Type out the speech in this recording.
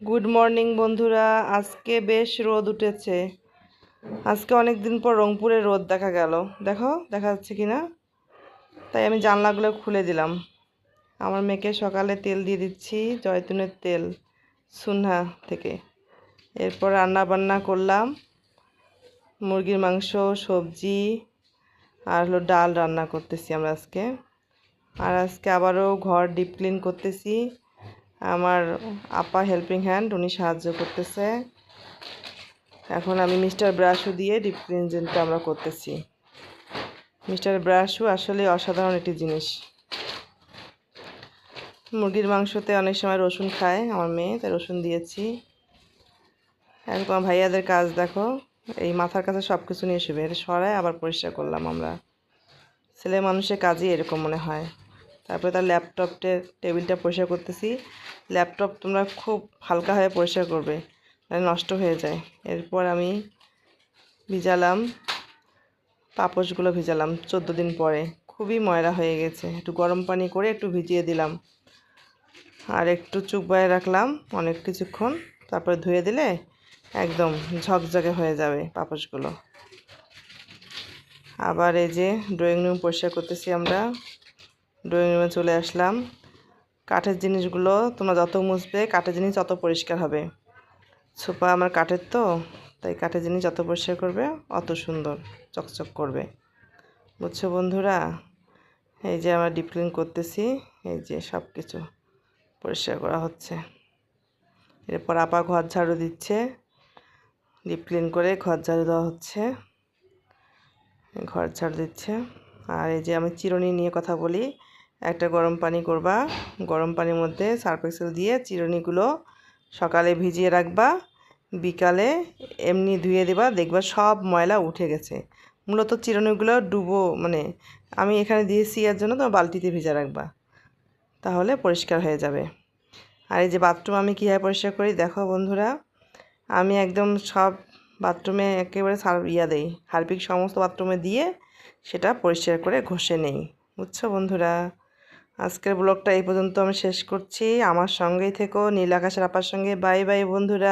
Good morning বন্ধুরা। আজকে বেশ রোদ উঠেছে। আজকে অনেক দিন পর রংপুরে রোদ দেখা গেল। দেখা যাচ্ছে কি না? তাই আমি জানলাগুলো খুলে দিলাম। আমার মেয়েকে সকালে তেল দিয়ে দিচ্ছি, জয়তুনের তেল, সুনহা থেকে। এরপর রান্না বান্না করলাম, মুরগির মাংস, সবজি আর ডাল রান্না করতেছি আমরা আজকে। আর আজকে আবারও ঘর ডিপ ক্লিন করতেছি। আমার আপা হেল্পিং হ্যান্ড, উনি সাহায্য করতেছে। এখন আমি মিস্টার ব্রাশও দিয়ে ডিপ ক্লিনজিংটা আমরা করতেছি। মিস্টার ব্রাশও আসলে অসাধারণ একটি জিনিস। মুরগির মাংসতে অনেক সময় রসুন খায় আমার মেয়ে, তাই রসুন দিয়েছি। এখন তোমার ভাইয়াদের কাজ দেখো, এই মাথার কাছে সব কিছু নিয়ে এসে এটা সরায় আবার পরিষ্কার করলাম আমরা। ছেলে মানুষের কাজই এরকম মনে হয়। তারপরে তার ল্যাপটপের টেবিলটা পরিষ্কার করতেছি। ল্যাপটপ তোমরা খুব হালকাভাবে পরিষ্কার করবে, তাহলে নষ্ট হয়ে যায়। এরপর আমি ভিজালাম পাপোশগুলো, ভিজালাম 14 দিন পরে, খুবই ময়লা হয়ে গেছে। একটু গরম পানি করে একটু ভিজিয়ে দিলাম আর একটু চুবায়ে রাখলাম অনেক কিছুক্ষণ। তারপরে ধুয়ে দিলে একদম ঝকঝকে হয়ে যাবে পাপোশগুলো। আবার এই যে ড্রয়িং রুম পরিষ্কার করতেছি আমরা। ড্রয়িং রুমে চলে আসলাম। কাঠের জিনিসগুলো তোমরা যত মুছবে কাঠের জিনিস তত পরিষ্কার হবে। সোফা আমার কাঠের তো, তাই কাঠের জিনিস যত পরিষ্কার করবে অত সুন্দর চকচক করবে, বুঝছো বন্ধুরা? এই যে আমরা ডিপ ক্লিন করতেছি, এই যে সব কিছু পরিষ্কার করা হচ্ছে। এরপর আপা ঘর ঝাড়ু দিচ্ছে, ডিপ ক্লিন করে ঘর ঝাড়ু দেওয়া হচ্ছে, ঘর ঝাড়ু দিচ্ছে। আর এই যে আমি চিরুনি নিয়ে কথা বলি। একটা গরম পানি করবা, গরম পানির মধ্যে সার্ফ এক্সেল দিয়ে চিরুনিগুলো সকালে ভিজিয়ে রাখবা, বিকালে এমনি ধুয়ে দেবা, দেখবা সব ময়লা উঠে গেছে। মূলত চিরুনিগুলো আমি এখানে দিয়েছি এর জন্য তোমার বালতিতে ভিজা রাখবা, তাহলে পরিষ্কার হয়ে যাবে। আর এই যে বাথরুম আমি কীভাবে পরিষ্কার করি দেখো বন্ধুরা। আমি একদম সব বাথরুমে একেবারে দেই, হারপিক সমস্ত বাথরুমে দিয়ে সেটা পরিষ্কার করে ঘষে নেই, বুঝছো বন্ধুরা? আজকের ব্লগটা এই পর্যন্ত আমি শেষ করছি। আমার সঙ্গেই থেকো, নীল আকাশের আপার সঙ্গে। বাই বাই বন্ধুরা।